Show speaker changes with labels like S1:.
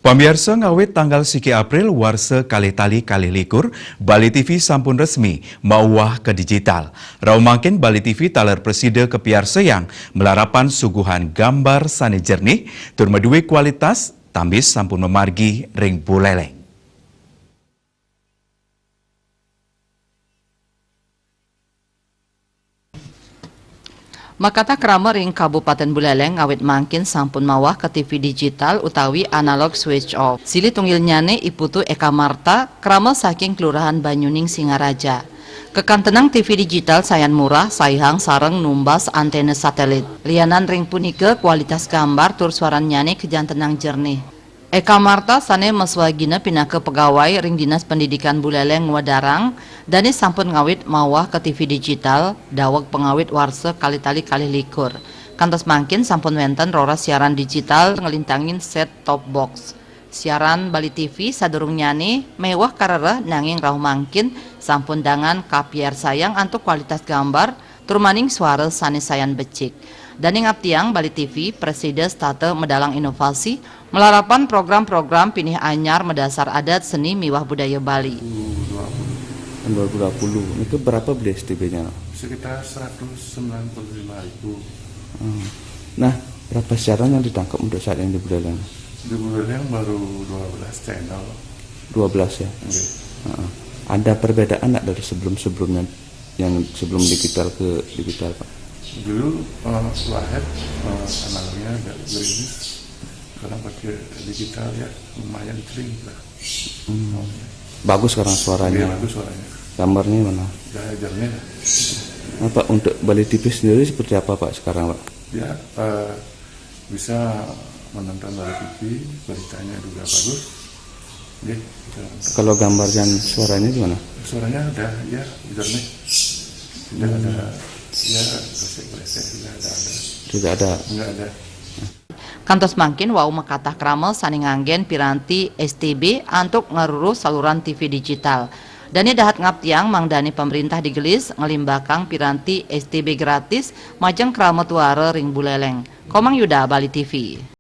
S1: Pamirsa ngawit tanggal siki April warsa kali likur, Bali TV sampun resmi mauwah ke digital. Rau mangkin Bali TV taler preside ke piarsa yang melarapan suguhan gambar sane jernih, tur medue kualitas, tambis sampun memargi ring buleleng.
S2: Makata krama ring Kabupaten Buleleng awit mangkin sampun mawah ke TV digital utawi analog switch off. Sili tunggil nyane Iputu Eka Marta krama saking Kelurahan Banyuning Singaraja. Kekantenang TV digital sayan murah saihang sareng numbas antena satelit. Lianan ring punike kualitas gambar tur suaran nyane kejantenang jernih. Eka Marta sane meswagina pinake pegawai ring Dinas Pendidikan Buleleng Wadarang dani sampun ngawit mawah ke TV digital dawag pengawit warsa kali likur. Kantos mangkin sampun wenten rora siaran digital ngelintangin set top box. Siaran Bali TV sadurung nyane mewah karera nanging rauh mangkin sampun dangan kapiar sayang antuk kualitas gambar turmaning suara sane sayan becik. Dani ngaptiang Bali TV preside state medalang inovasi melarapan program-program pinih anyar medasar adat seni miwah budaya Bali.
S3: 2020 itu berapa beli STB-nya?
S4: Sekitar 195.000.
S3: Nah, berapa siaran yang ditangkap untuk saat ini di Buleleng?
S4: Di Buleleng baru 12 channel.
S3: 12 ya?
S4: Okay.
S3: Ada perbedaan nggak dari sebelum-sebelumnya yang sebelum digital ke digital, Pak?
S4: Dulu Wahed analognya agak gerimis, sekarang pakai digital ya lumayan clean lah.
S3: Bagus sekarang suaranya.
S4: Iya, bagus suaranya.
S3: Gambarnya mana?
S4: Jernih.
S3: Apa untuk Bali TV sendiri seperti apa Pak sekarang Pak?
S4: Ya bisa menonton Bali TV, beritanya juga bagus. Ya,
S3: kalau gambar dan suaranya gimana?
S4: Suaranya udah ya jernih. Tidak ada ya gresek-gresek
S3: Tidak ada.
S4: Enggak ada.
S2: Kantos mangkin wau makatah krama sani nganggen piranti STB antuk ngaruru saluran TV digital. Dani dahat ngaptiang mangdani pemerintah digelis ngelimbakang piranti STB gratis majeng krama tuare ring Buleleng. Komang Yuda Bali TV.